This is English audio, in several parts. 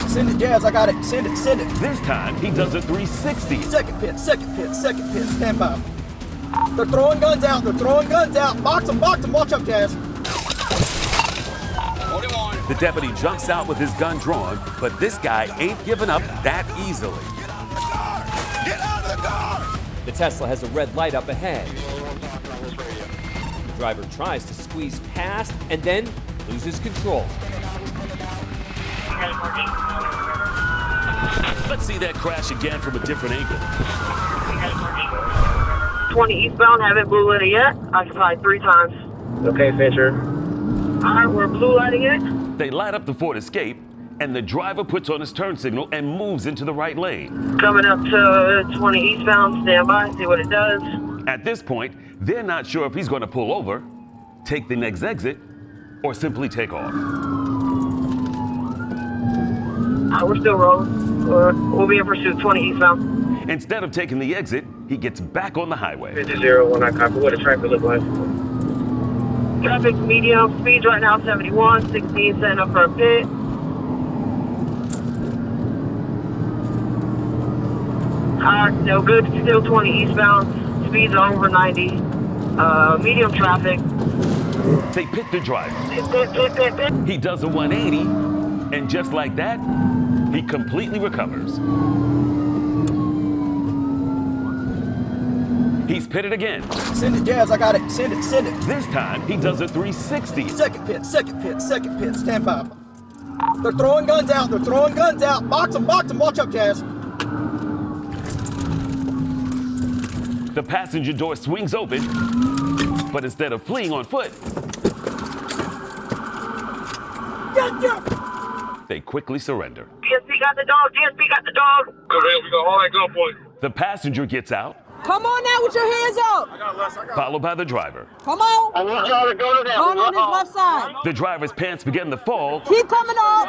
Send it, Jazz. I got it. Send it. Send it. This time, he does a 360. Second pit. Second pit. Second pit. Stand by. They're throwing guns out. They're throwing guns out. Box them. Box them. Watch up, Jazz. The deputy jumps out with his gun drawn, but this guy ain't giving up that easily. Get out of the car! The Tesla has a red light up ahead. The driver tries to squeeze past and then loses control. Let's see that crash again from a different angle. 20 eastbound, haven't blue lit it yet. Occupied 3 times. Okay, Fisher. All right, we're blue lighting it. They light up the Ford Escape, and the driver puts on his turn signal and moves into the right lane. Coming up to 20 eastbound, stand by, see what it does. At this point, they're not sure if he's going to pull over, take the next exit, or simply take off. We're still rolling. We'll be in pursuit, 20 eastbound. Instead of taking the exit, he gets back on the highway. 50-01, I copy. What does traffic look like? Traffic medium, speeds right now 71, 16 setting up for a pit. No good, still 20 eastbound, speeds are over 90. Medium traffic. They pit the driver. Pit. He does a 180, and just like that, he completely recovers. He's pitted again. Send it, Jazz. I got it. Send it. Send it. This time, he does a 360. Second pit. Second pit. Second pit. Stand by. They're throwing guns out. They're throwing guns out. Box them. Box them. Watch up, Jazz. The passenger door swings open, but instead of fleeing on foot, they quickly surrender. DSP got the dog. DSP got the dog. We got all that gunpoint. The passenger gets out, Come on now with your hands up. followed by the driver. Come on. I need y'all to go to that. Turn on his left side. The driver's pants begin to fall, Keep coming up.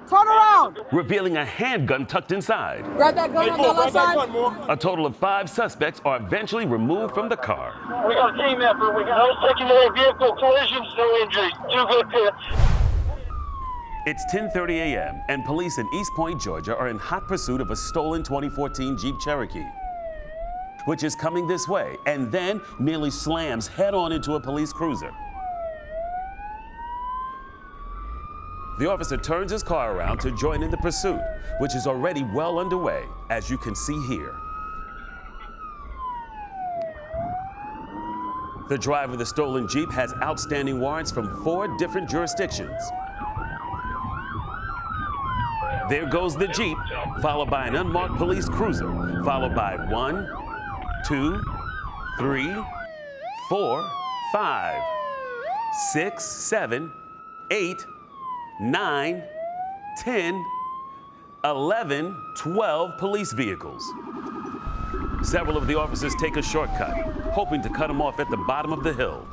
Turn around. revealing a handgun tucked inside. Grab that gun on the left side. A total of 5 suspects are eventually removed from the car. We got a team effort. We got no secondary vehicle collisions, no injuries. 2 good pits. It's 10:30 a.m., and police in East Point, Georgia are in hot pursuit of a stolen 2014 Jeep Cherokee, which is coming this way, and then nearly slams head-on into a police cruiser. The officer turns his car around to join in the pursuit, which is already well underway, as you can see here. The driver of the stolen Jeep has outstanding warrants from 4 different jurisdictions. There goes the Jeep, followed by an unmarked police cruiser, followed by 1, 2, 3, 4, 5, 6, 7, 8, 9, 10, 11, 12 police vehicles. Several of the officers take a shortcut, hoping to cut them off at the bottom of the hill.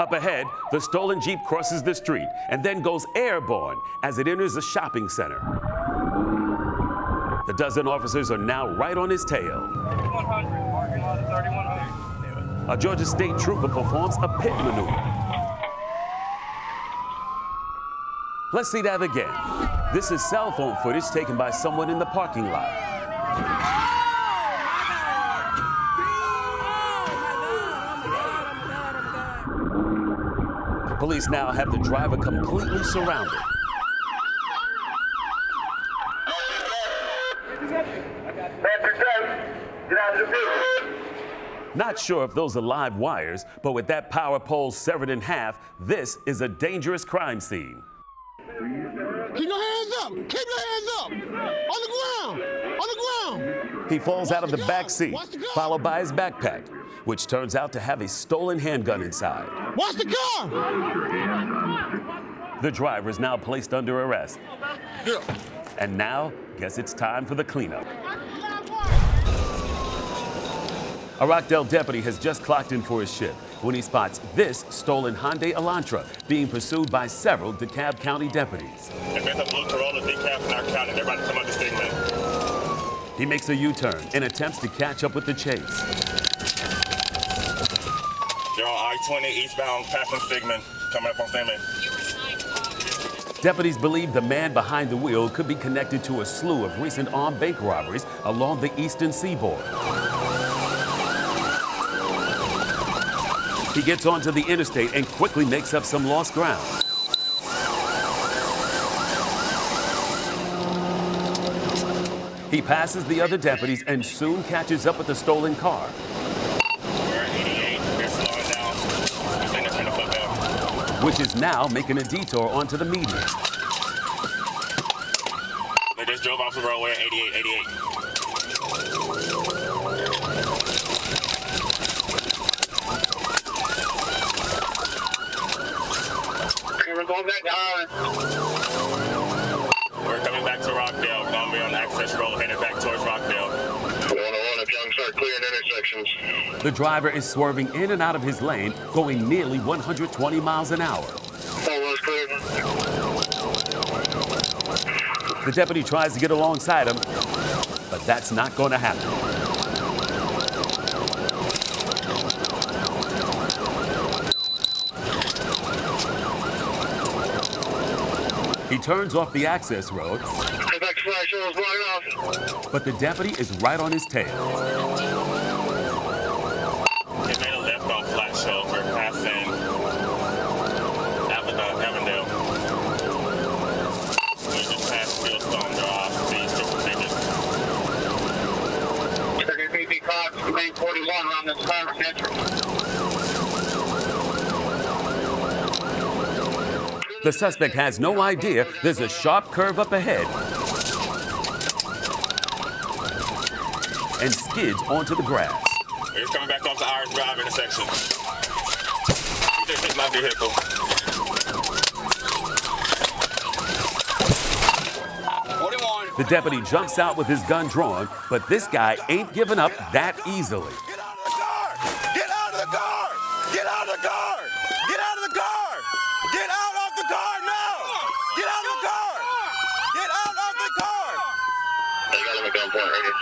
Up ahead, the stolen Jeep crosses the street and then goes airborne as it enters a shopping center. The dozen officers are now right on his tail. 3100, parking lot of 3100. A Georgia State trooper performs a pit maneuver. Let's see that again. This is cell phone footage taken by someone in the parking lot. Police now have the driver completely surrounded. Not sure if those are live wires, but with that power pole severed in half, this is a dangerous crime scene. Keep your hands up. Keep your hands up. On the ground. On the ground. He falls out of the back seat, followed by his backpack, which turns out to have a stolen handgun inside. Watch the car. The driver is now placed under arrest. Yeah. And now, guess it's time for the cleanup. A Rockdale deputy has just clocked in for his shift when he spots this stolen Hyundai Elantra being pursued by several DeKalb County deputies. If it's a blue Corolla DeKalb in our county, they're about to come up the stigma. He makes a U-turn and attempts to catch up with the chase. They're on I-20 eastbound, passing Stigman, coming up on Stigman. You were assigned to Cobb County. Deputies believe the man behind the wheel could be connected to a slew of recent armed bank robberies along the eastern seaboard. He gets onto the interstate and quickly makes up some lost ground. He passes the other deputies and soon catches up with the stolen car. We're at 88. They're slowing down. Then they're trying to flip out. Which is now making a detour onto the median. They just drove off the roadway at 88, 88. Okay, we're going back to Island. We're coming back to Rockdale. We're going to be on the access road headed back towards Rockdale. 101, if y'all can start clearing intersections. The driver is swerving in and out of his lane, going nearly 120 miles an hour. All was clear. The deputy tries to get alongside him, but that's not going to happen. He turns off the access road, Get back to flash, show us blocking off. but the deputy is right on his tail. They made a left on Flat Show. We're passing Avondale. We just passed Fieldstone. They're off these triple figures. 30 BP Cobb, main 41 around this Congress entrance. The suspect has no idea there's a sharp curve up ahead and skids onto the grass. We're just coming back off the Irish Drive intersection. He just hit my vehicle. The deputy jumps out with his gun drawn, but this guy ain't giving up that easily. Get out of the car! Get out of the car! Get out of the car! Get out of the car! Get out of the car now! Get out of the car! Get out of the car! They got him at gunpoint right here.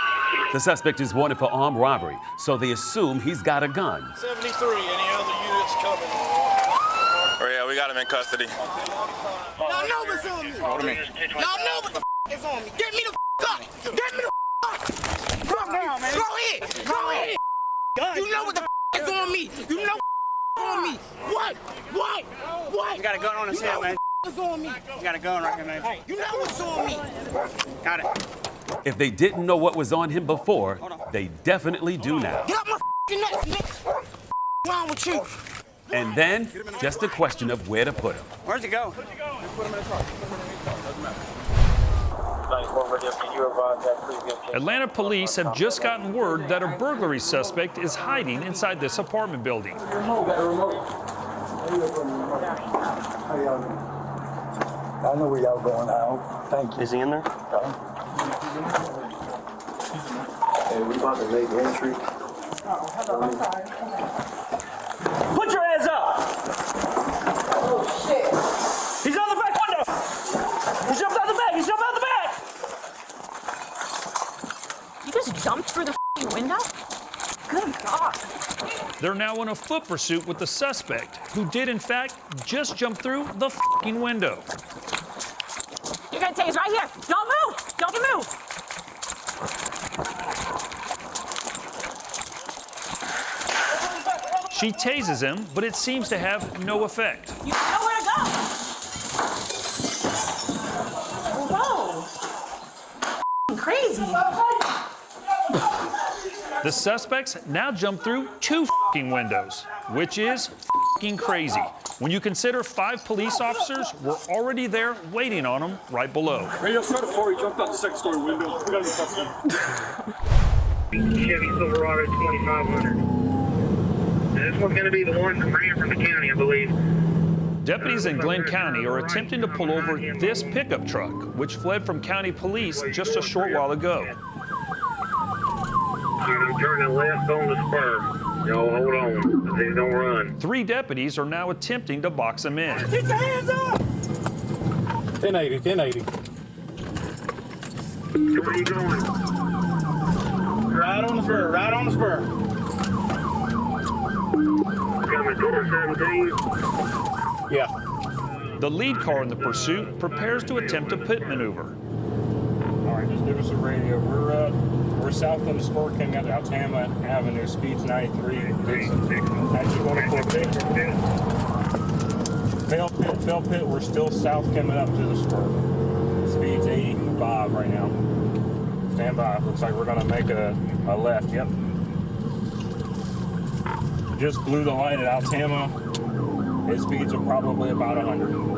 The suspect is wanted for armed robbery, so they assume he's got a gun. 73, any other units coming? Oh yeah, we got him in custody. Y'all know what's on me. Y'all know what the is on me. Get me the up. Get me the up. Go down, man. Go ahead. Go ahead. You know what the is on me. You know what on me. What? You got a gun on his head, man. What's on me? You got a gun right here, man. You know what's on me. Got it. If they didn't know what was on him before, they definitely do now. Get up my nuts, nigga. What's wrong with you? And then, just a question of where to put him. Where's he go? Put him in the car. Doesn't matter. 94 radio, can you advise that previous case? Atlanta police have just gotten word that a burglary suspect is hiding inside this apartment building. Got the remote. I know where y'all going now. Thank you. Is he in there? Hey, we about to make entry. Put your hands up! Oh, shit. He's on the back window! He jumped out the back! He jumped out the back! You just jumped through the window? Good God. They're now in a foot pursuit with the suspect, who did in fact just jump through the window. You're gonna take us right here. Don't move. Don't you move. She tases him, but it seems to have no effect. You know where to go. Whoa. Crazy. The suspects now jump through 2 windows, which is crazy when you consider 5 police officers were already there waiting on him right below. Radio started 4, he jumped out the second story window. We got him in custody. Chevy Silverado 2500. This one's going to be the one that ran from the county, I believe. Deputies in Glynn County are attempting to pull over this pickup truck, which fled from county police just a short while ago. I'm turning left on the spur. Y'all hold on, please don't run. 3 deputies are now attempting to box him in. Get your hands up. 1080. Where are you going? Right on the spur. Coming 417. Yeah. The lead car in the pursuit prepares to attempt a pit maneuver. All right, just give us a radio. We're south of the spur coming out to Altama Avenue. Speed's 93. Actually going to Fail Pit. We're still south coming up to the spur. Speed's 85 right now. Stand by. Looks like we're going to make a left. Yep. Just blew the light at Altama. His speeds are probably about 100. All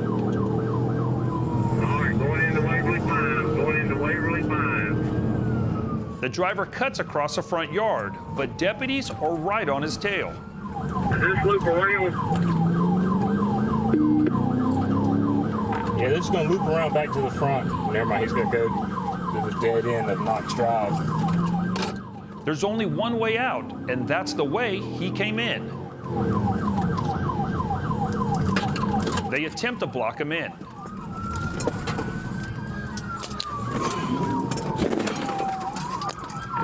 right, going into Waverly 5. Going into Waverly 5. The driver cuts across the front yard, but deputies are right on his tail. Just loop around. Yeah, this is going to loop around back to the front. Never mind, he's going to go to the dead end of Knox Drive. There's only one way out, and that's the way he came in. They attempt to block him in.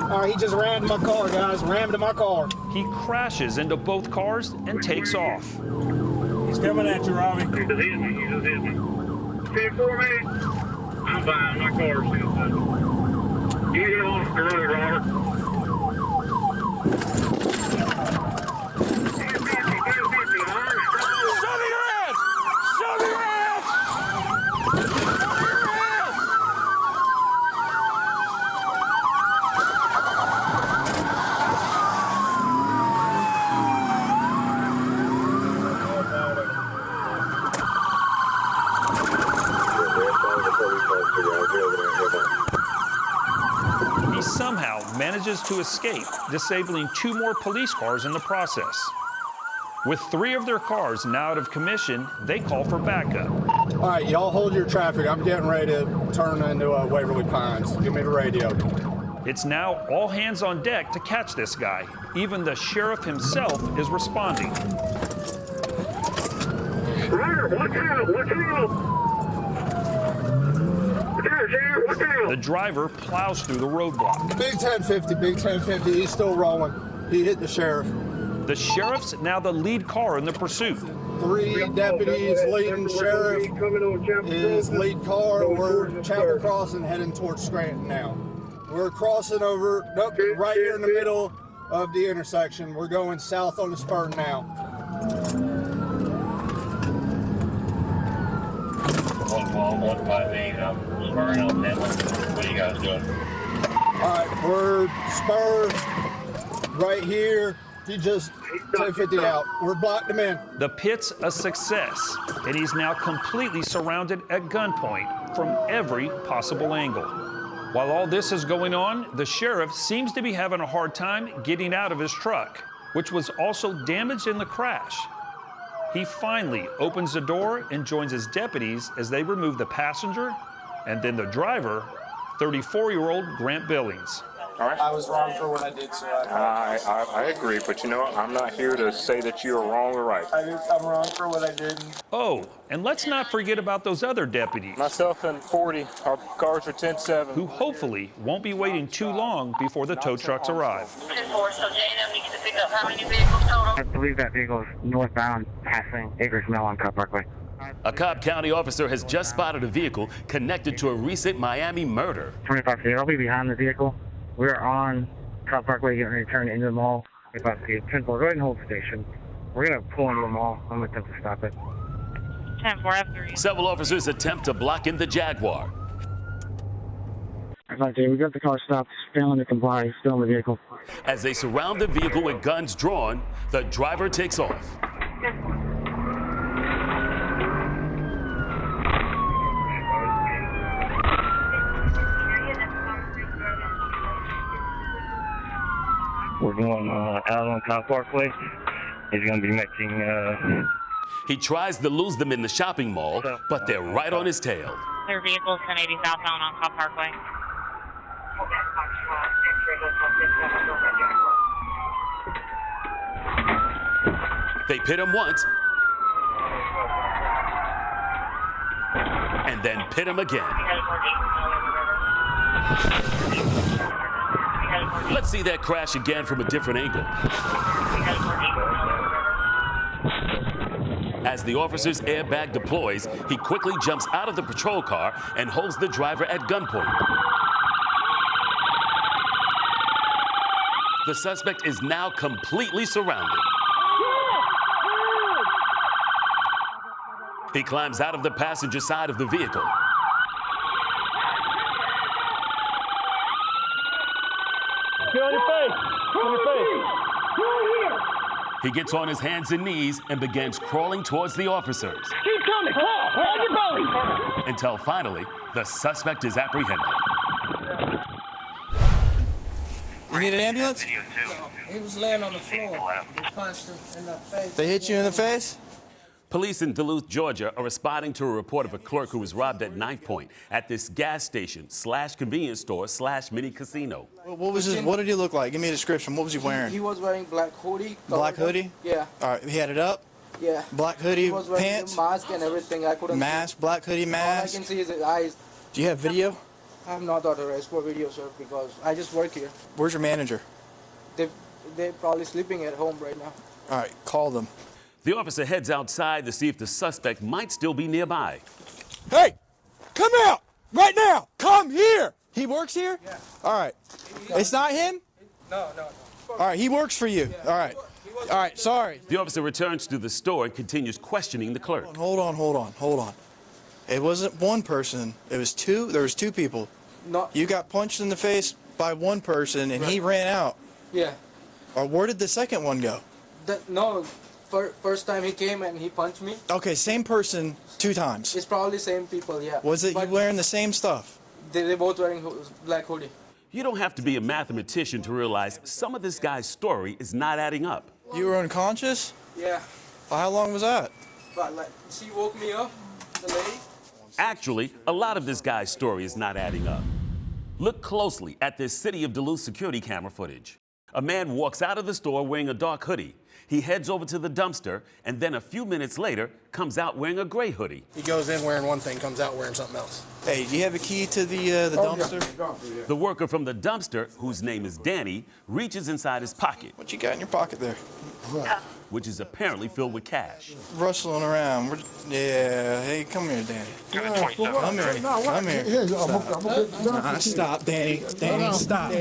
All right, he just rammed my car, guys. Rammed my car. He crashes into both cars and takes off. He's coming at you, Robbie. You just hit me. 10 for me. I'm fine. My car's still good. You get off the road, Robert. He somehow manages to escape, disabling 2 more police cars in the process. With 3 of their cars now out of commission, they call for backup. All right, y'all hold your traffic. I'm getting ready to turn into Waverly Pines. Give me the radio. It's now all hands on deck to catch this guy. Even the sheriff himself is responding. Watch out! The driver plows through the roadblock. Big 1050. He's still rolling. He hit the sheriff. The sheriff's now the lead car in the pursuit. 3 deputies leading sheriff. His lead car. We're Chapel Crossing heading towards Scranton now. We're crossing over, right here in the middle of the intersection. We're going south on the spur now. What are you guys doing? All right, we're spur right here. He just 1050 out. We're blocked him in. The pit's a success, and he's now completely surrounded at gunpoint from every possible angle. While all this is going on, the sheriff seems to be having a hard time getting out of his truck, which was also damaged in the crash. He finally opens the door and joins his deputies as they remove the passenger and then the driver, 34-year-old Grant Billings. All right. I was wrong for what I did, so I agree, but you know, I'm not here to say that you are wrong or right. I'm wrong for what I did. Oh, and let's not forget about those other deputies. Myself and 40, our cars are 10-7. Who hopefully won't be waiting too long before the tow trucks arrive. 10-4, so J&M needs to pick up how many vehicles total? I believe that vehicle is northbound, passing Acres Mill on Cobb Parkway. A Cobb County officer has just spotted a vehicle connected to a recent Miami murder. 25 feet, I'll be behind the vehicle. We're on Cobb Parkway getting ready to turn into the mall. 25 feet, 10-4, go ahead and hold the station. We're going to pull into the mall. I'm going to attempt to stop it. 10-4, F3. Several officers attempt to block in the Jaguar. We got the car stopped, failing to comply, still in the vehicle. As they surround the vehicle with guns drawn, the driver takes off. We're going out on Cobb Parkway. He's going to be making... He tries to lose them in the shopping mall, but they're right on his tail. Their vehicles 1080 southbound on Cobb Parkway. They pit him once, and then pit him again. Let's see that crash again from a different angle. As the officer's airbag deploys, he quickly jumps out of the patrol car and holds the driver at gunpoint. The suspect is now completely surrounded. He climbs out of the passenger side of the vehicle. Get on your face. Get on your face. He gets on his hands and knees and begins crawling towards the officers. Keep coming. Hold your belly. Until finally, the suspect is apprehended. You need an ambulance? He was laying on the floor. They punched him in the face. They hit you in the face? Police in Duluth, Georgia are responding to a report of a clerk who was robbed at knife point at this gas station / convenience store / mini casino. What was his, what did he look like? Give me a description. What was he wearing? He was wearing black hoodie. Black hoodie? Yeah. All right, he had it up? Yeah. Black hoodie, He was wearing pants? the mask and everything. I couldn't Mask, black hoodie, see. mask. All I can see is his eyes. Do you have video? I'm not authorized for video, sir, because I just work here. Where's your manager? They're probably sleeping at home right now. All right, call them. The officer heads outside to see if the suspect might still be nearby. Hey, come out right now. Come here. He works here? Yeah. All right. It's not him? No. All right, he works for you. All right. All right, sorry. The officer returns to the store and continues questioning the clerk. Hold on. It wasn't one person. It was two. There was two people. No. You got punched in the face by one person, and he ran out. Yeah. Or where did the second one go? No. First time he came and he punched me. Okay, same person 2 times. It's probably same people, yeah. Was it you wearing the same stuff? They're both wearing black hoodie. You don't have to be a mathematician to realize some of this guy's story is not adding up. You were unconscious? Yeah. How long was that? But like, she woke me up, the lady. Actually, a lot of this guy's story is not adding up. Look closely at this city of Duluth security camera footage. A man walks out of the store wearing a dark hoodie. He heads over to the dumpster, and then a few minutes later, comes out wearing a gray hoodie. He goes in wearing one thing, comes out wearing something else. Hey, do you have a key to the dumpster? Yeah. The worker from the dumpster, whose name is Danny, reaches inside his pocket. What you got in your pocket there? Which is apparently filled with cash. Rustling around. Yeah. Hey, come here, Danny. Come here. Stop, Danny. Danny, stop.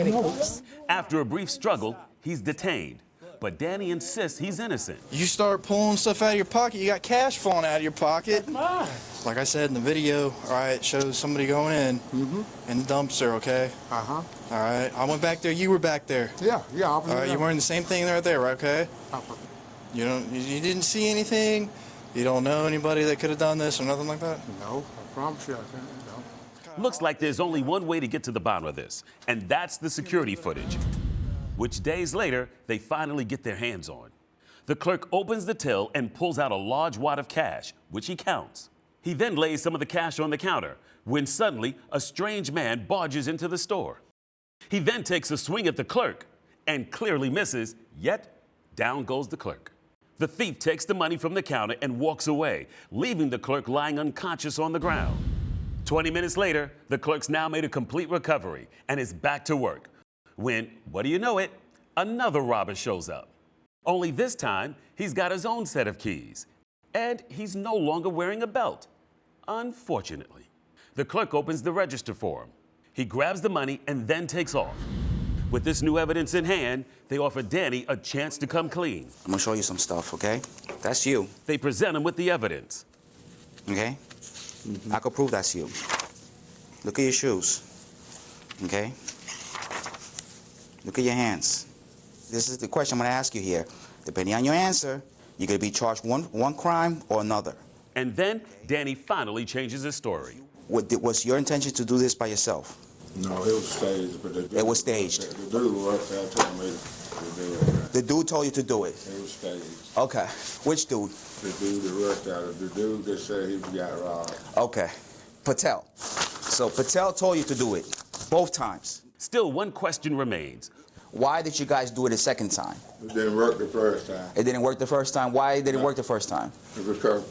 After a brief struggle, he's detained. But Danny insists he's innocent. You start pulling stuff out of your pocket, you got cash falling out of your pocket. Like I said in the video, all right, it shows somebody going in the dumpster, okay? All right, I went back there, you were back there. Yeah. All right, you're wearing the same thing right there, right, okay? You didn't see anything? You don't know anybody that could have done this or nothing like that? No, I promise you I can't. No. Looks like there's only one way to get to the bottom of this, and that's the security footage, which days later, they finally get their hands on. The clerk opens the till and pulls out a large wad of cash, which he counts. He then lays some of the cash on the counter, when suddenly a strange man barges into the store. He then takes a swing at the clerk and clearly misses, yet down goes the clerk. The thief takes the money from the counter and walks away, leaving the clerk lying unconscious on the ground. 20 minutes later, the clerk's now made a complete recovery and is back to work. When, what do you know it, another robber shows up. Only this time, he's got his own set of keys. And he's no longer wearing a belt, unfortunately. The clerk opens the register for him. He grabs the money and then takes off. With this new evidence in hand, they offer Danny a chance to come clean. I'm gonna show you some stuff, okay? That's you. They present him with the evidence. Okay? I could prove that's you. Look at your shoes, okay? Look at your hands. This is the question I'm gonna ask you here. Depending on your answer, you're gonna be charged one crime or another. And then Danny finally changes his story. Was your intention to do this by yourself? No, it was staged. But it was staged. The dude worked out told me to do it. The dude told you to do it? It was staged. Okay. Which dude? The dude that worked out. The dude that said he got robbed. Okay. Patel. So Patel told you to do it both times. Still, one question remains. Why did you guys do it a second time? It didn't work the first time. It didn't work the first time? Why did it work the first time? Because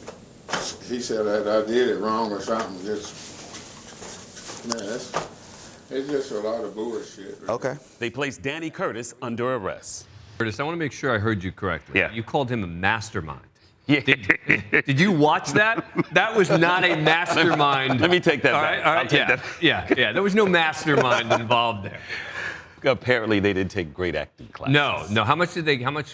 he said that I did it wrong or something. Man, it's just a lot of bullshit. Right? Okay. They placed Danny Curtis under arrest. Curtis, I want to make sure I heard you correctly. Yeah. You called him a mastermind. Did you watch that? That was not a mastermind. Let me take that back. All right, I'll take that. Yeah. There was no mastermind involved there. Apparently, they did take great acting classes. No. How much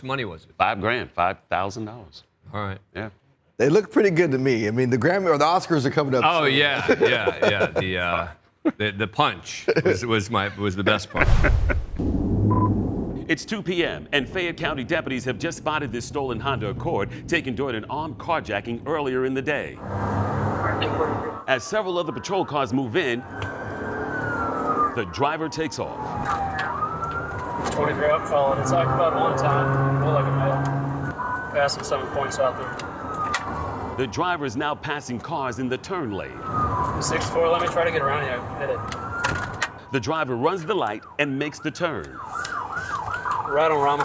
money was it? $5,000, $5,000. All right. Yeah. They look pretty good to me. I mean, the Grammy or the Oscars are coming up. Oh soon. yeah. The punch was the best part. It's 2 p.m., and Fayette County deputies have just spotted this stolen Honda Accord taken during an armed carjacking earlier in the day. As several other patrol cars move in, the driver takes off. 23 up calling. It's occupied one time. More like a male. Passing 7 points out there. The driver is now passing cars in the turn lane. 6-4, let me try to get around you. Hit it. The driver runs the light and makes the turn. Right on Rama.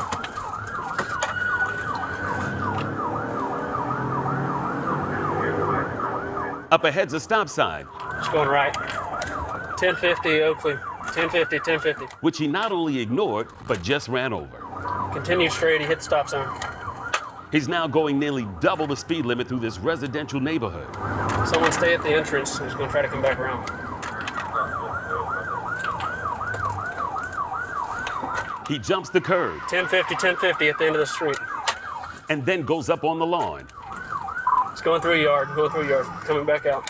Up ahead's a stop sign. Just going right. 1050 Oakley. 1050. Which he not only ignored, but just ran over. Continue straight, he hit the stop sign. He's now going nearly double the speed limit through this residential neighborhood. Someone stay at the entrance. He's going to try to come back around. He jumps the curb. 1050 at the end of the street. And then goes up on the lawn. It's going through a yard, coming back out.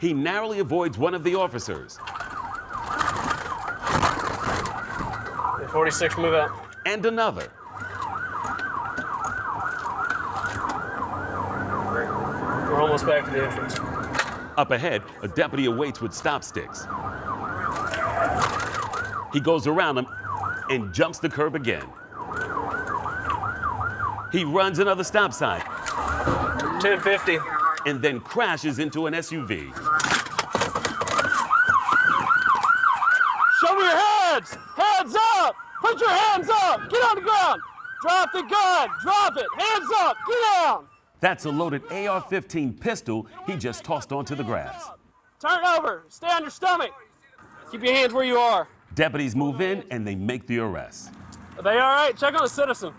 He narrowly avoids one of the officers. 46, move out. And another. We're almost back to the entrance. Up ahead, a deputy awaits with stop sticks. He goes around him and jumps the curb again. He runs another stop sign. 1050. And then crashes into an SUV. Show me your hands! Hands up! Put your hands up! Get on the ground! Drop the gun! Drop it! Hands up! Get down! That's a loaded AR-15 pistol he just tossed onto the grass. Turn over! Stay on your stomach! Keep your hands where you are. Deputies move in and they make the arrest. Are they all right? Check on the citizen.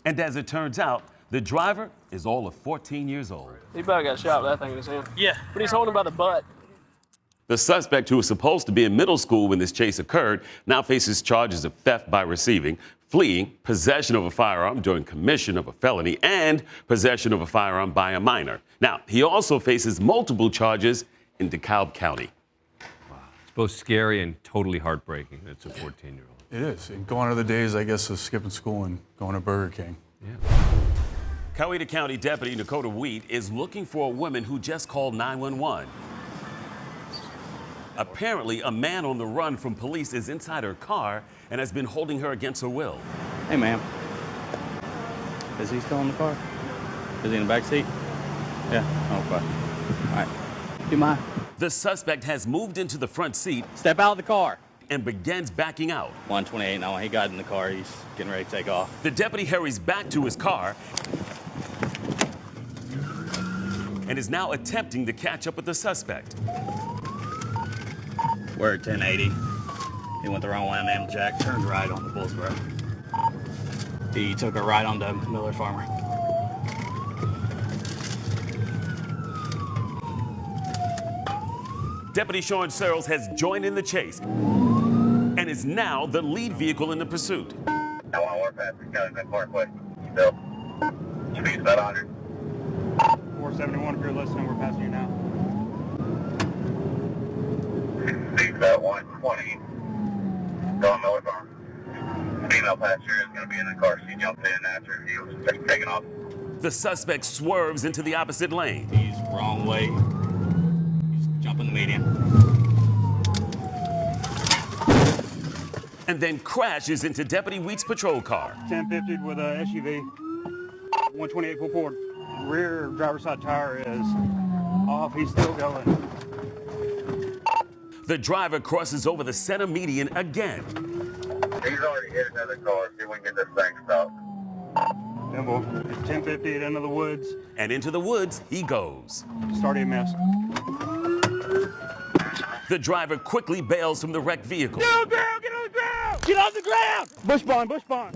And as it turns out, the driver is all of 14 years old. He about got shot with that thing in his hand. Yeah. But he's holding him by the butt. The suspect, who was supposed to be in middle school when this chase occurred, now faces charges of theft by receiving, fleeing, possession of a firearm during commission of a felony, and possession of a firearm by a minor. Now, he also faces multiple charges in Cobb County. Wow. It's both scary and totally heartbreaking. It's a 14-year-old. It is. And gone are the days, I guess, of skipping school and going to Burger King. Yeah. Coweta County Deputy Dakota Wheat is looking for a woman who just called 911. Apparently, a man on the run from police is inside her car and has been holding her against her will. Hey, ma'am. Is he still in the car? Is he in the back seat? Yeah. Okay. All right. Do you mind? The suspect has moved into the front seat. Step out of the car. And begins backing out. 128 now. He got in the car. He's getting ready to take off. The deputy hurries back to his car and is now attempting to catch up with the suspect. We're at 1080. He went the wrong way on Amjack, turned right on the Bullsboro. He took a right onto Miller Farmer. Deputy Sean Searles has joined in the chase and is now the lead vehicle in the pursuit. I want to work past the County Parkway. Still. Speed's about 100. 471, if you're listening, we're passing you now. Speed's about 120. Going Miller Farm. Female passenger is going to be in the car. She jumped in after he was taking off. The suspect swerves into the opposite lane. He's wrong way. He's jumping the median. And then crashes into Deputy Wheat's patrol car. 1050 with a SUV. 128 full forward. Rear driver's side tire is off. He's still going. The driver crosses over the center median again. He's already hit another car. See if we can get this thing stopped. Temple, 1050 at into the woods. And into the woods he goes. Started a mess. The driver quickly bails from the wrecked vehicle. Get on the ground! Get on the ground! Bush bond, bush bond.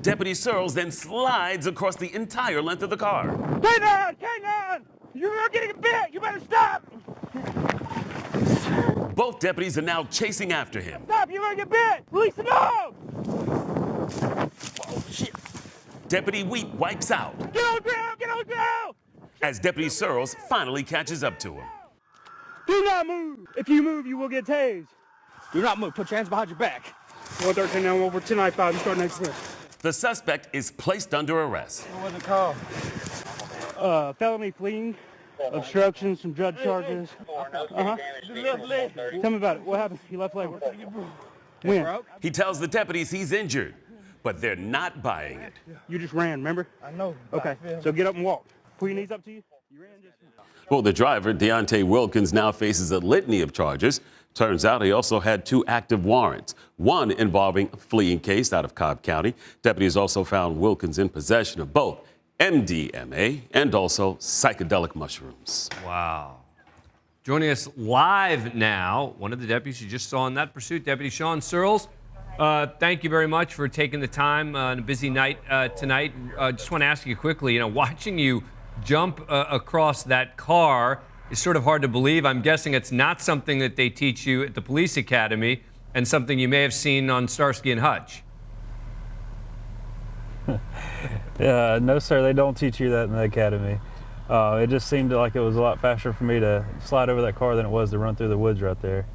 Deputy Searles then slides across the entire length of the car. K9! You're getting bit! You better stop! Both deputies are now chasing after him. Stop! You're gonna get bit! Release the dog! Oh, shit. Deputy Wheat wipes out. Get on the ground! Get on the ground! As Deputy Searles finally catches up to him. Do not move! If you move, you will get tased. Do not move. Put your hands behind your back. 113 now over 1095. You start next week. The suspect is placed under arrest. What was it called? Felony fleeing, obstruction, some drug charges. Tell me about it. What happened? He left leg. When? He tells the deputies he's injured, but they're not buying it. You just ran, remember? I know. Okay, so get up and walk. Pull your knees up to you. You ran just... Well, the driver, Deontay Wilkins, now faces a litany of charges. Turns out he also had 2 active warrants, one involving a fleeing case out of Cobb County. Deputies also found Wilkins in possession of both MDMA and also psychedelic mushrooms. Wow. Joining us live now, one of the deputies you just saw in that pursuit, Deputy Sean Searles. Thank you very much for taking the time on a busy night tonight. Just want to ask you quickly, watching you jump across that car is sort of hard to believe. I'm guessing it's not something that they teach you at the police academy and something you may have seen on Starsky and Hutch. No, sir, they don't teach you that in the academy. It just seemed like it was a lot faster for me to slide over that car than it was to run through the woods right there.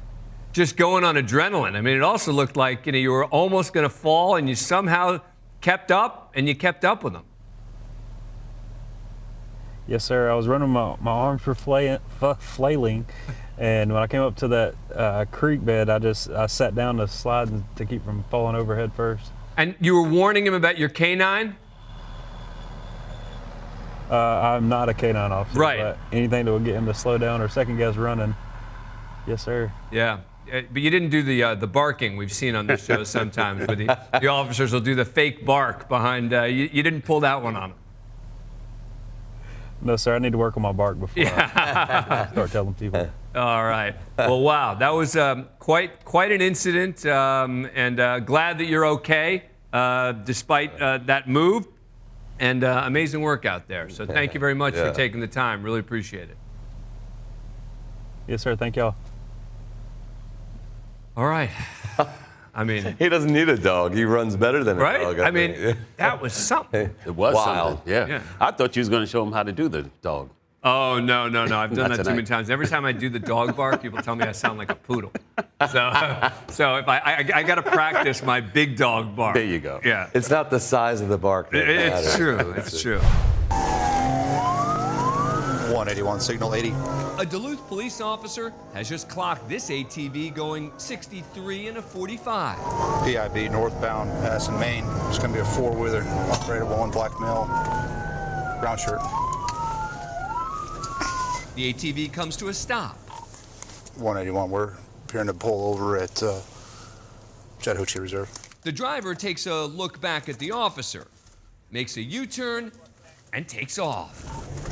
Just going on adrenaline. I mean, it also looked like, you were almost going to fall and you somehow kept up and you kept up with them. Yes, sir. I was running, my arms were flailing, and when I came up to that creek bed, I sat down to slide to keep from falling over head first. And you were warning him about your canine? I'm not a canine officer. Right. But anything that would get him to slow down or second guess running. Yes, sir. Yeah. But you didn't do the barking we've seen on this show sometimes, where the officers will do the fake bark behind. You didn't pull that one on them. No, sir. I need to work on my bark before I start telling people. All right. Well, wow. That was quite an incident, and glad that you're okay despite that move. And amazing work out there. So thank you very much for taking the time. Really appreciate it. Yes, sir. Thank y'all. All right. I mean, he doesn't need a dog. He runs better than a dog. Right? I mean, that was something. It was wild. Something. Yeah. I thought you was going to show him how to do the dog. Oh, no. I've done that too many times. Every time I do the dog bark, people tell me I sound like a poodle. So if I got to practice my big dog bark. There you go. Yeah. It's not the size of the bark that matters. It's true. It's true. 181, signal 80. A Duluth police officer has just clocked this ATV going 63 in a 45. PIB northbound passing Maine. It's going to be a 4-wheeler. Operator 1, black male, brown shirt. The ATV comes to a stop. 181, we're appearing to pull over at Chattahoochee Reserve. The driver takes a look back at the officer, makes a U-turn, and takes off.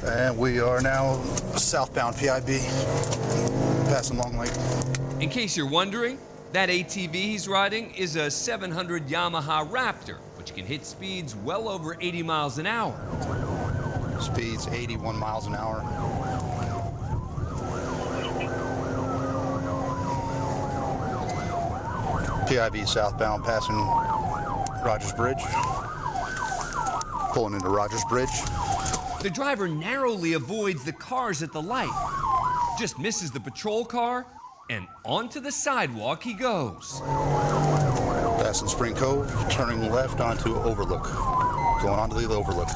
And we are now southbound PIB, passing Long Lake. In case you're wondering, that ATV he's riding is a 700 Yamaha Raptor, which can hit speeds well over 80 miles an hour. Speeds 81 miles an hour. PIB southbound, passing Rogers Bridge. Pulling into Rogers Bridge. The driver narrowly avoids the cars at the light, just misses the patrol car, and onto the sidewalk he goes. Passing Spring Cove, turning left onto Overlook. Going onto the Overlook.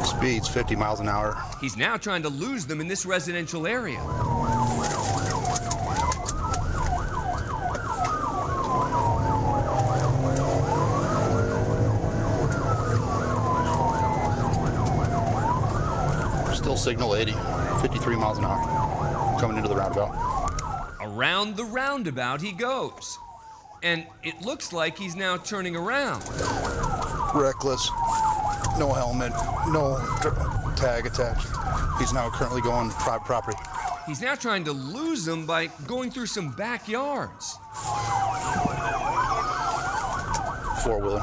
Speeds 50 miles an hour. He's now trying to lose them in this residential area. Still signal 80, 53 miles an hour. Coming into the roundabout. Around the roundabout he goes. And it looks like he's now turning around. Reckless. No helmet, no tag attached. He's now currently going private property. He's now trying to lose them by going through some backyards. Four-wheeler.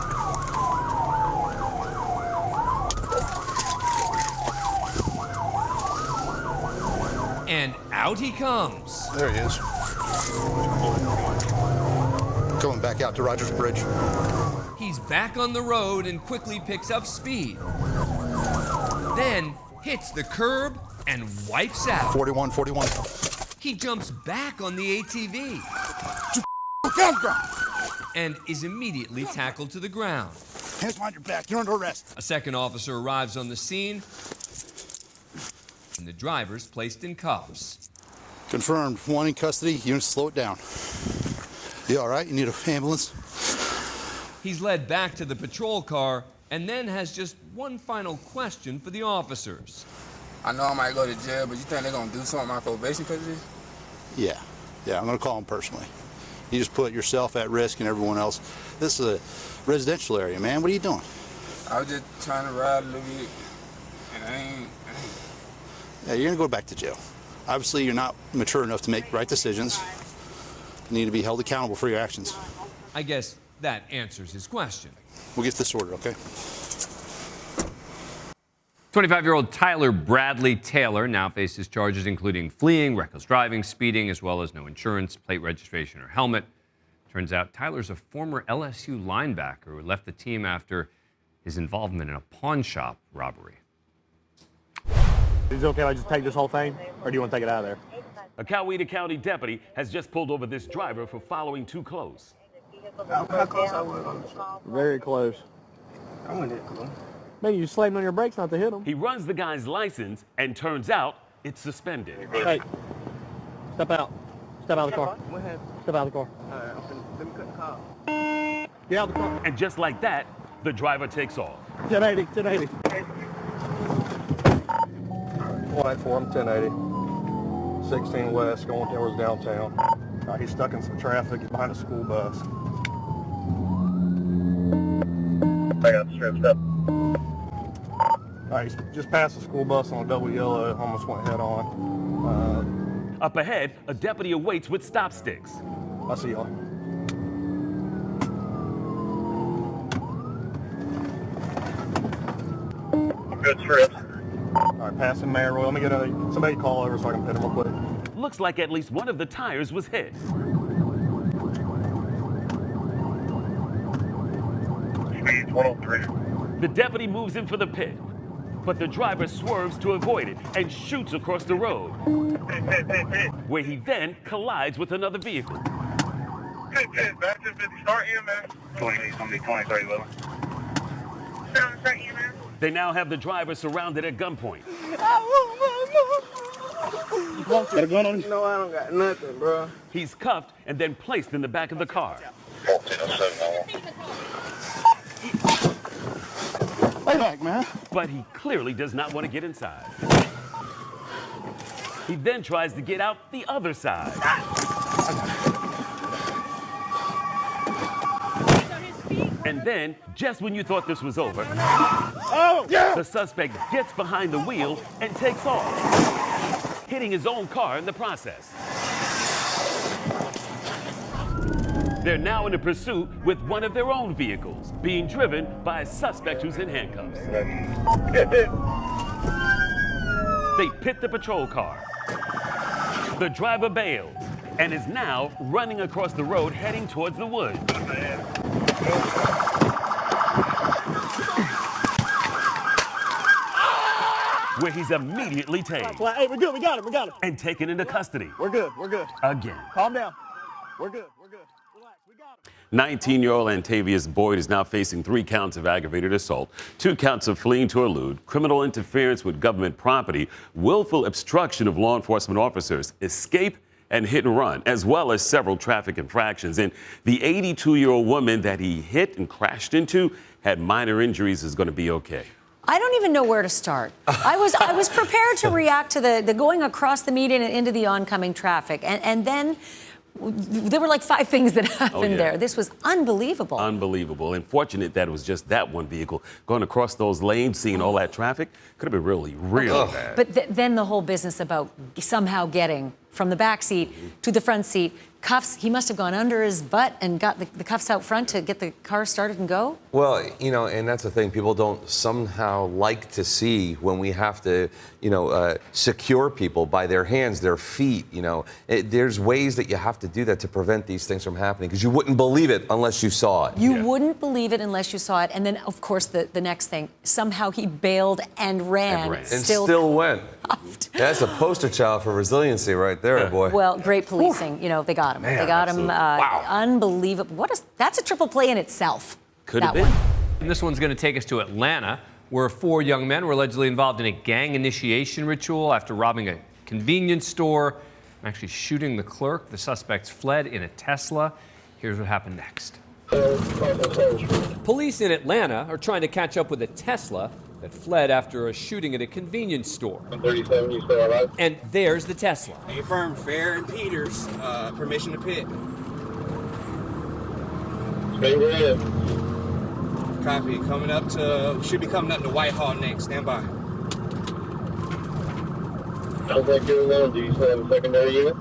And out he comes. There he is. Going back out to Rogers Bridge. He's back on the road and quickly picks up speed. Then hits the curb and wipes out. 41. He jumps back on the ATV and is immediately tackled to the ground. Hands behind your back. You're under arrest. A second officer arrives on the scene, and the driver's placed in cuffs. Confirmed. One in custody. You need to slow it down. You all right? You need an ambulance? He's led back to the patrol car and then has just one final question for the officers. I know I might go to jail, but you think they're going to do something on my probation because of this? Yeah, I'm going to call him personally. You just put yourself at risk and everyone else. This is a residential area, man. What are you doing? I was just trying to ride a little bit, and I ain't. Yeah, you're going to go back to jail. Obviously, you're not mature enough to make right decisions. You need to be held accountable for your actions. I guess that answers his question. We'll get this sorted, okay? 25-year-old Tyler Bradley Taylor now faces charges including fleeing, reckless driving, speeding, as well as no insurance, plate registration, or helmet. Turns out Tyler's a former LSU linebacker who left the team after his involvement in a pawn shop robbery. Is it okay if I just take this whole thing, or do you want to take it out of there? A Coweta County deputy has just pulled over this driver for following too close. How close I was? Very close. I wasn't that close. Man, you slammed on your brakes not to hit him. He runs the guy's license, and turns out it's suspended. Hey, step out. Step out of the car. What happened? Step out of the car. All right, let me cut the car. Get out of the car. And just like that, the driver takes off. 1080. 184, I'm 1080. 16 west, going towards downtown. He's stuck in some traffic. He's behind a school bus. I got stripped up. He's just passed the school bus on a double yellow. Almost went head on. Up ahead, a deputy awaits with stop sticks. I see y'all. Good strips. All right, passing Mayor Roy. Let me get somebody call over so I can pit him real quick. Looks like at least one of the tires was hit. Speed 103. The deputy moves in for the pit, but the driver swerves to avoid it and shoots across the road, where he then collides with another vehicle. Pit, back to 50, start EMS. 20, somebody 20, 30, Lily. Start EMS. They now have the driver surrounded at gunpoint. You got a gun on you? No, I don't got nothing, bro. He's cuffed and then placed in the back of the car. 1407. Lay back, man. But he clearly does not want to get inside. He then tries to get out the other side. And then, just when you thought this was over, the suspect gets behind the wheel and takes off, hitting his own car in the process. They're now in a pursuit with one of their own vehicles, being driven by a suspect who's in handcuffs. They pit the patrol car. The driver bails and is now running across the road heading towards the woods. Where he's immediately tased. Hey, we're good. We got him. And taken into custody. We're good. Again. Calm down. We're good. Relax, we got him. 19-year-old Antavius Boyd is now facing 3 counts of aggravated assault, 2 counts of fleeing to elude, criminal interference with government property, willful obstruction of law enforcement officers, escape, and hit and run, as well as several traffic infractions. And the 82-year-old woman that he hit and crashed into had minor injuries, is going to be okay. I don't even know where to start. I was prepared to react to the going across the median and into the oncoming traffic. And then There were like 5 things that happened there. This was unbelievable. Unbelievable. And fortunate that it was just that one vehicle going across those lanes, seeing all that traffic. Could have been really bad. But then the whole business about somehow getting from the back seat to the front seat, cuffs, he must have gone under his butt and got the cuffs out front to get the car started and go? Well, you know, and that's the thing. People don't somehow like to see when we have to, you know, secure people by their hands, their feet, you know. There's ways that you have to do that to prevent these things from happening, because you wouldn't believe it unless you saw it. You wouldn't believe it unless you saw it. And then, of course, the next thing, somehow he bailed and ran. And still went. That's a poster child for resiliency right there, boy. Well, great policing. You know, they got him. Man, they got him. wow. Unbelievable. That's a triple play in itself. Could have been. And this one's going to take us to Atlanta, where 4 young men were allegedly involved in a gang initiation ritual after robbing a convenience store and actually shooting the clerk. The suspects fled in a Tesla. Here's what happened next. Police in Atlanta are trying to catch up with a Tesla that fled after a shooting at a convenience store. 37, you still alive? And there's the Tesla. Affirm, Fair and Peters, permission to pit. Stay red. Copy. Should be coming up to Whitehall next. Stand by. How's that getting along? Do you still have a secondary unit?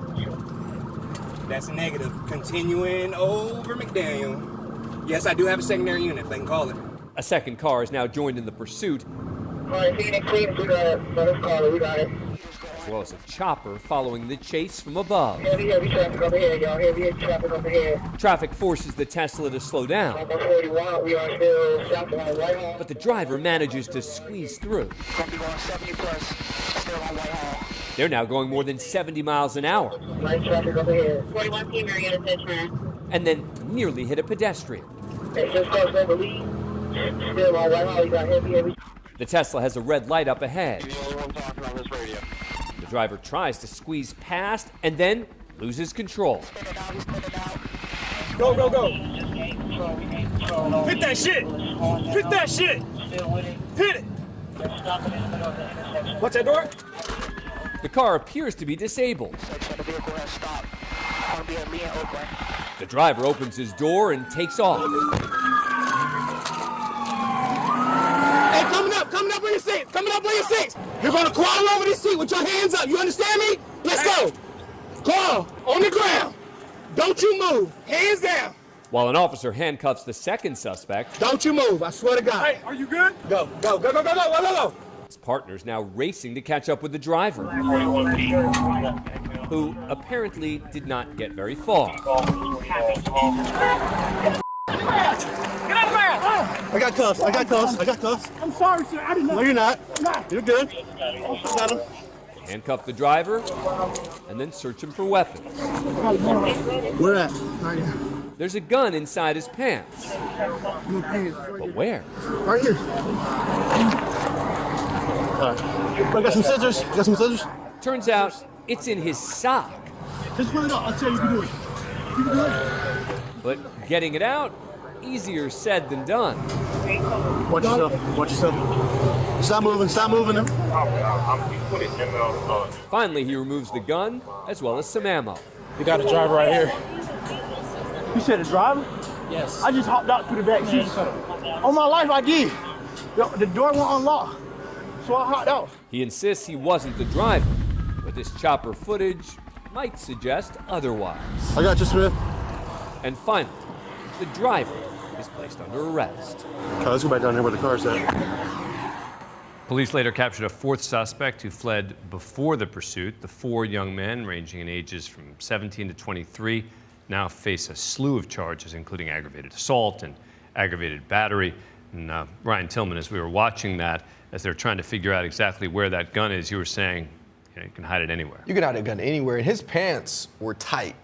That's a negative. Continuing over McDaniel. Yes, I do have a secondary unit, if they can call it. A second car is now joined in the pursuit, All right, Phoenix, we got it. Let's call it. We got it. as well as a chopper following the chase from above. Heavy traffic over here, y'all. Heavy traffic over here. Traffic forces the Tesla to slow down, 41, we are still south on Whitehall. but the driver manages to squeeze through. Gonna be going 70 plus, still on Whitehall. They're now going more than 70 miles an hour, Light traffic over here. 41 P, Marietta, Pittsburgh. and then nearly hit a pedestrian. It's just crossed over Lee. Still on Whitehall, you got heavy. The Tesla has a red light up ahead. The driver tries to squeeze past and then loses control. Go, go, go. Hit that shit. Hit that shit. Hit it. What's that door? The car appears to be disabled. The driver opens his door and takes off. Hey, coming up on your seats, You're gonna crawl over this seat with your hands up. You understand me? Let's go. Crawl on the ground. Don't you move. Hands down. While an officer handcuffs the second suspect, Don't you move. I swear to God. Hey, are you good? Go, go, go, go, go, go, go, go. his partner's now racing to catch up with the driver, who apparently did not get very far. Get out of there. I got cuffs. I'm sorry, sir. I didn't know. No, you're not. You're good. Got him. Handcuff the driver and then search him for weapons. Where at? Right here. There's a gun inside his pants. But where? Right here. All right. I got some scissors. Turns out it's in his sock. Just put it up. I'll tell you, you can do it. You can do it. But getting it out, easier said than done. Watch yourself. Stop moving them. Finally, he removes the gun as well as some ammo. We got a driver right here. You said a driver? Yes. I just hopped out through the back seat. On my life, I did. The door won't unlock, so I hopped out. He insists he wasn't the driver, but this chopper footage might suggest otherwise. I got you, Smith. And finally, the driver is placed under arrest. Let's go back down there where the car's at. Police later captured a 4th suspect who fled before the pursuit. The 4 young men, ranging in ages from 17 to 23, now face a slew of charges, including aggravated assault and aggravated battery. And Ryan Tillman, as we were watching that, as they're trying to figure out exactly where that gun is, you were saying, you can hide it anywhere. You can hide a gun anywhere, and his pants were tight.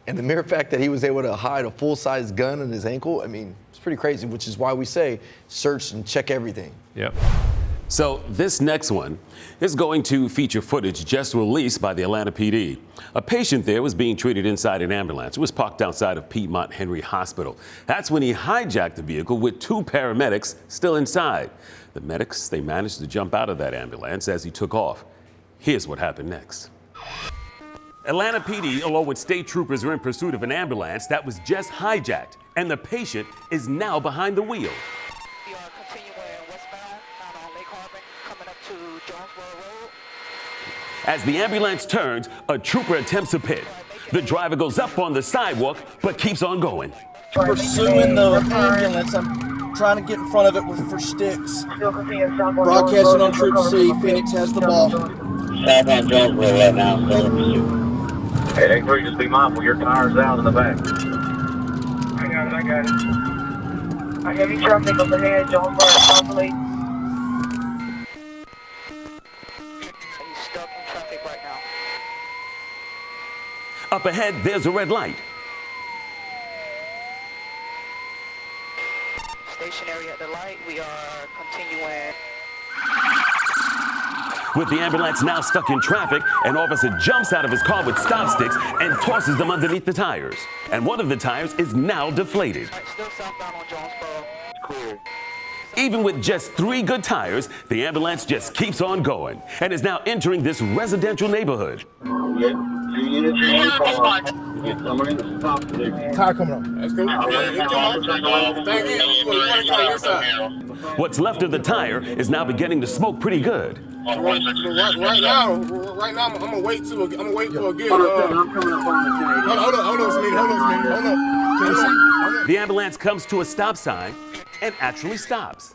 And the mere fact that he was able to hide a full-size gun in his ankle, I mean, it's pretty crazy, which is why we say search and check everything. Yep. So this next one is going to feature footage just released by the Atlanta PD. A patient there was being treated inside an ambulance. It was parked outside of Piedmont Henry Hospital. That's when he hijacked the vehicle with 2 paramedics still inside. The medics, they managed to jump out of that ambulance as he took off. Here's what happened next. Atlanta PD, along with state troopers, are in pursuit of an ambulance that was just hijacked, and the patient is now behind the wheel. We are continuing westbound on Lake Harbor, coming up to Jonesboro Road. As the ambulance turns, a trooper attempts to pit. The driver goes up on the sidewalk, but keeps on going. Pursuing the ambulance, I'm trying to get in front of it for sticks. Broadcasting on Troop C, Phoenix has the ball. Southbound Jonesboro right now, still in pursuit. Hey, A3, just be mindful, your tire's out in the back. I got it. I heavy traffic up ahead, Jonesboro, possibly. He's stuck in traffic right now. Up ahead, there's a red light. Stationary at the light, we are continuing. With the ambulance now stuck in traffic, an officer jumps out of his car with stop sticks and tosses them underneath the tires. And one of the tires is now deflated. Still southbound on Jonesboro. Cool. Even with just 3 good tires, the ambulance just keeps on going and is now entering this residential neighborhood. Tire coming up. That's cool. Thank you. What's left of the tire is now beginning to smoke pretty good. Right now, I'm gonna wait for a good. Hold on. The ambulance comes to a stop sign and actually stops.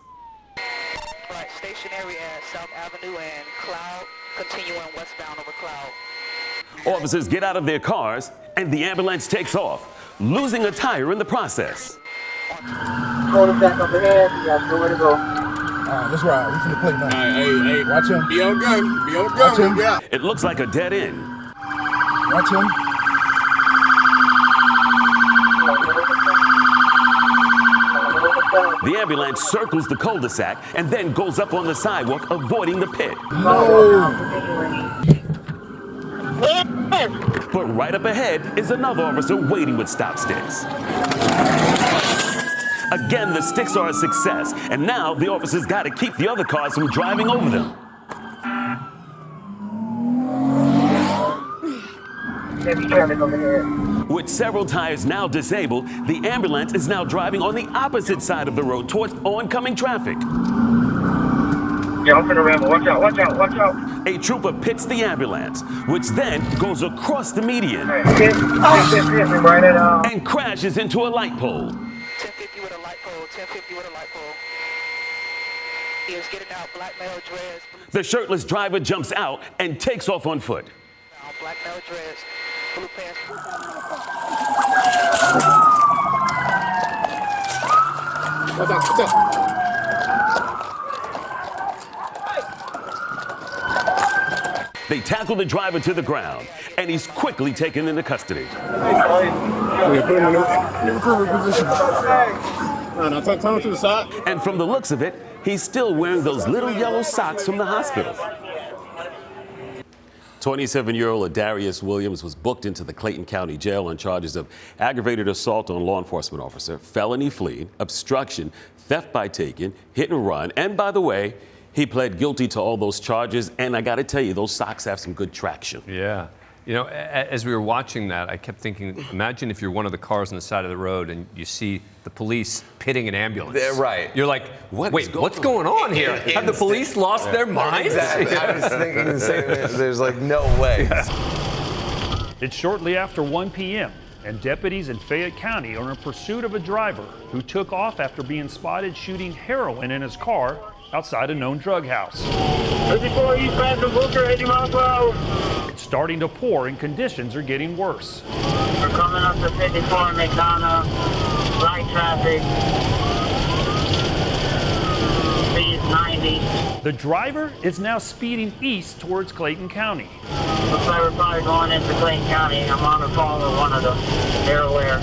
Right, stationary at South Avenue and Cloud, continuing westbound over Cloud. Officers get out of their cars and the ambulance takes off, losing a tire in the process. Hold it back up ahead, you got nowhere to go. Let's ride. We finna play now. Hey, watch him. Be on gun. Be on gun. Watch him. Yeah. It looks like a dead end. Watch him. The ambulance circles the cul-de-sac and then goes up on the sidewalk, avoiding the pit. No. But right up ahead is another officer waiting with stop sticks. Again, the sticks are a success, and now the officers got to keep the other cars from driving over them. Heavy traffic over here. With several tires now disabled, the ambulance is now driving on the opposite side of the road towards oncoming traffic. Yeah, I'm finna ramble. Watch out, watch out, watch out. A trooper pits the ambulance, which then goes across the median and crashes into a light pole. 1050 with a light pole, 1050 with a light pole. He was getting out black male dreads. The shirtless driver jumps out and takes off on foot. Black male dreads, blue pants. What's up? They tackle the driver to the ground, and he's quickly taken into custody. We put him in the recruitment position. Now turn him to the side. And from the looks of it, he's still wearing those little yellow socks from the hospital. 27-year-old Adarius Williams was booked into the Clayton County Jail on charges of aggravated assault on a law enforcement officer, felony fleeing, obstruction, theft by taking, hit and run, and by the way, he pled guilty to all those charges, and I got to tell you, those socks have some good traction. Yeah. You know, as we were watching that, I kept thinking, imagine if you're one of the cars on the side of the road and you see the police pitting an ambulance. Yeah, right. You're like, wait, what's going on here? Have the police lost their minds? Exactly. I was thinking the same thing. There's like no way. It's shortly after 1 p.m. and deputies in Fayette County are in pursuit of a driver who took off after being spotted shooting heroin in his car outside a known drug house. 54 eastbound to Booker, 80 miles per hour. It's starting to pour and conditions are getting worse. We're coming up to 54 McDonough, light traffic, speed 90. The driver is now speeding east towards Clayton County. Looks like we're probably going into Glynn County. I'm on the phone with one of them. They're aware.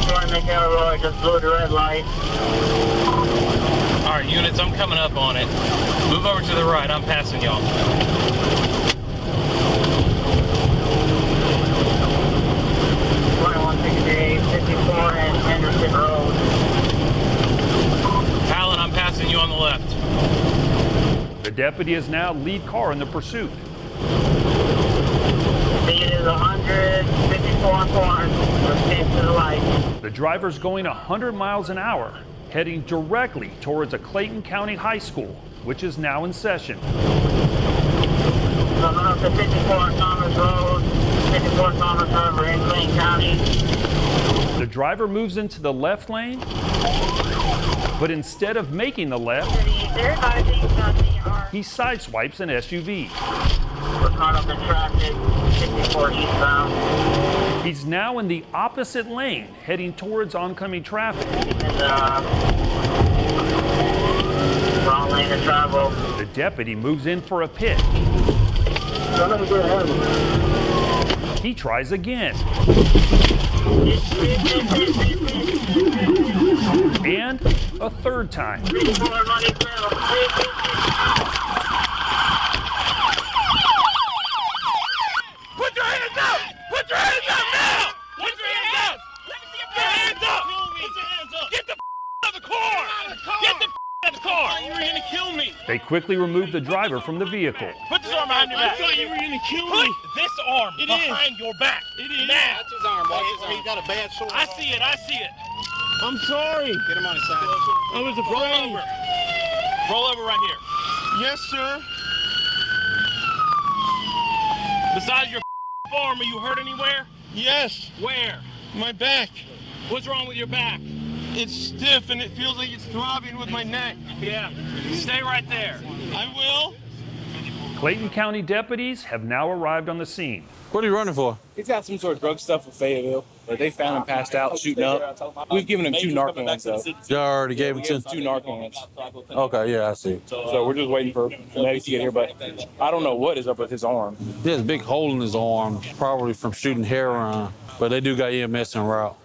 Trying to make Elroy just blew the red light. All right, units, I'm coming up on it. Move over to the right. I'm passing y'all. 2168, 54 and Henderson Road. Alan, I'm passing you on the left. The deputy is now lead car in the pursuit. is 154 corners. Proceed to the light. The driver's going 100 miles an hour, heading directly towards a Clayton County high school, which is now in session. Coming up to 54 Thomas Road, 54 Thomas River in Glynn County. The driver moves into the left lane, but instead of making the left, he sideswipes an SUV. We're caught up in traffic, 54 eastbound. He's now in the opposite lane, heading towards oncoming traffic. Wrong lane of travel. The deputy moves in for a pit. He tries again. And a third time. Put your hands up! Put your hands up now! Put your hands up! Put your hands up! Put your hands up! Get the out of the car! Get the out of the car! You were gonna kill me! They quickly remove the driver from the vehicle. Put this arm behind your back. I thought you were gonna kill me. Put this arm behind your back. It is. Now. That's his arm. Watch his arm. He's got a bad shoulder. I see it. I see it. I'm sorry. Get him on his side. I was afraid. Roll over. Roll over right here. Yes, sir. Besides your arm, are you hurt anywhere? Yes. Where? My back. What's wrong with your back? It's stiff and it feels like it's throbbing with my neck. Yeah. Stay right there. I will. Clayton County deputies have now arrived on the scene. What are you running for? He's got some sort of drug stuff with Fayetteville, but they found him passed out, shooting up. We've given him 2 Narcans, though. You already gave him 2 Narcans. Okay, yeah, I see. So we're just waiting for medics to get here, but I don't know what is up with his arm. He has a big hole in his arm, probably from shooting heroin, but they do got EMS en route.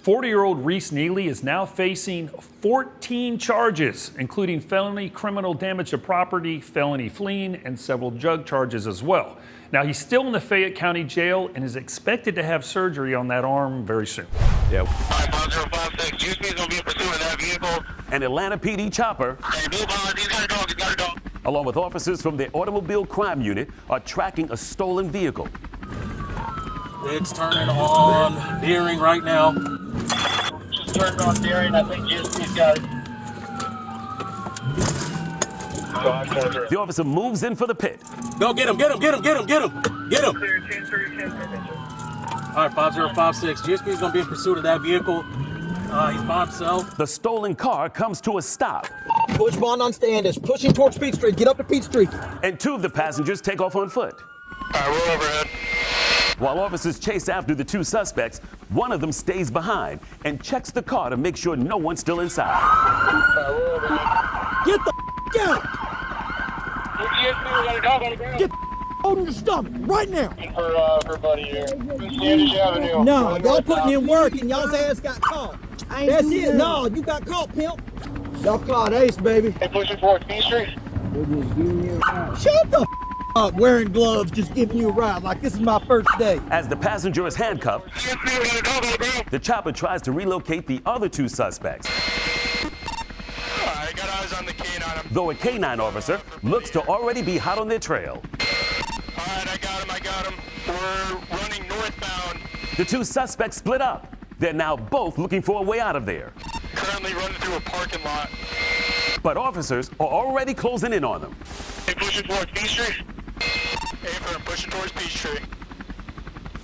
40-year-old Reese Neely is now facing 14 charges, including felony criminal damage to property, felony fleeing, and several drug charges as well. Now, he's still in the Fayette County jail and is expected to have surgery on that arm very soon. Yeah. 5056, USP is going to be in pursuit of that vehicle. An Atlanta PD chopper, Hey, move on. He's got a dog. He's got a dog. along with officers from the automobile crime unit, are tracking a stolen vehicle. It's turning on bearing right now. Just turned on bearing. I think USP's got it. The officer moves in for the pit. Go get him, get him, get him, get him, get him, get him. All right, 5056. GSP's gonna be in pursuit of that vehicle. He's by himself. The stolen car comes to a stop. Push bond on Standish, pushing towards Peach Street. Get up to Peach Street. And 2 of the passengers take off on foot. All right, roll overhead. While officers chase after the 2 suspects, one of them stays behind and checks the car to make sure no one's still inside. Get the out! Get holding your stomach right now. For buddy here. Standish Avenue. No, y'all putting in work and y'all's ass got caught. That's it. No, you got caught, pimp. Y'all caught Ace, baby. Hey, pushing forward, Peach Street. Shut the up, wearing gloves, just giving you a ride like this is my first day. As the passenger is handcuffed, the chopper tries to relocate the other 2 suspects. I got eyes on the canine. Though a canine officer looks to already be hot on their trail. All right, I got him. We're running northbound. The 2 suspects split up. They're now both looking for a way out of there. Currently running through a parking lot. But officers are already closing in on them. Hey, pushing towards Peach Street. Hey, pushing towards Peach Street.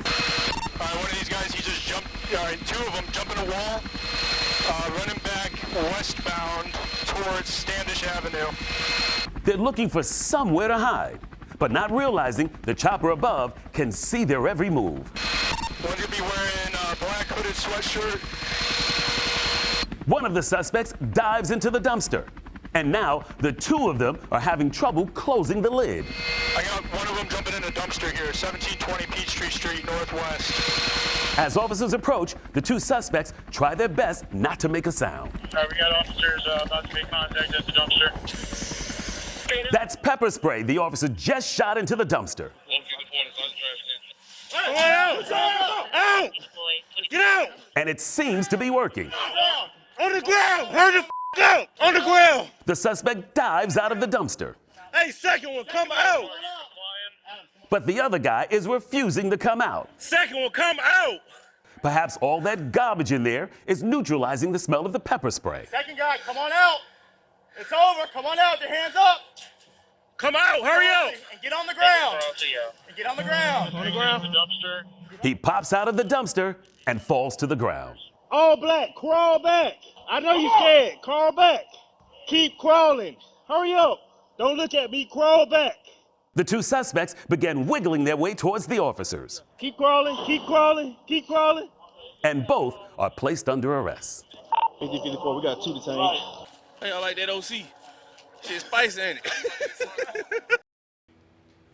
All right, one of these guys, he just jumped. All right, 2 of them jumping a wall, running back westbound towards Standish Avenue. They're looking for somewhere to hide, but not realizing the chopper above can see their every move. One's gonna be wearing a black hooded sweatshirt. One of the suspects dives into the dumpster. And now the 2 of them are having trouble closing the lid. I got one of them jumping in a dumpster here, 1720 Peachtree Street Northwest. As officers approach, the 2 suspects try their best not to make a sound. All right, we got officers about to make contact at the dumpster. That's pepper spray the officer just shot into the dumpster. Out! Out! Get out! And it seems to be working. On the ground! Hurry the out! On the ground! The suspect dives out of the dumpster. Hey, second one, come out! But the other guy is refusing to come out. Second one, come out. Perhaps all that garbage in there is neutralizing the smell of the pepper spray. Second guy, come on out. It's over. Come on out. Your hands up. Come out. Hurry up. And get on the ground. And get on the ground. On the ground. Dumpster. He pops out of the dumpster and falls to the ground. All black, crawl back. I know you're scared. Crawl back. Keep crawling. Hurry up. Don't look at me. Crawl back. The two suspects began wiggling their way towards the officers. Keep crawling. Keep crawling. Keep crawling. And both are placed under arrest. 50-54, we got 2 detained. Hey, I like that OC. Shit spicy, ain't it?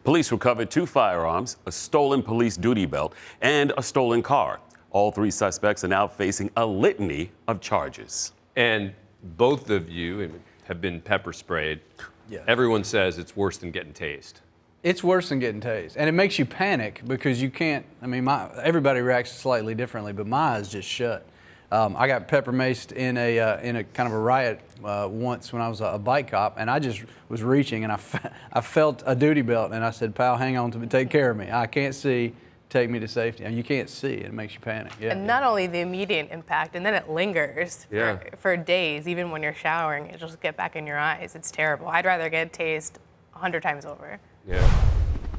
Police recovered 2 firearms, a stolen police duty belt, and a stolen car. All 3 suspects are now facing a litany of charges. And both of you have been pepper sprayed. Yeah. Everyone says it's worse than getting tased. It's worse than getting tased, and it makes you panic because you can't. I mean, everybody reacts slightly differently, but my eyes just shut. I got pepper maced in a kind of a riot once when I was a bike cop, and I just was reaching, and I felt a duty belt, and I said, "Pal, hang on to me, take care of me. I can't see. Take me to safety." And you can't see, and it makes you panic. Yeah. And not only the immediate impact, and then it lingers for days, even when you're showering. It just get back in your eyes. It's terrible. I'd rather get tased 100 times over. Yeah.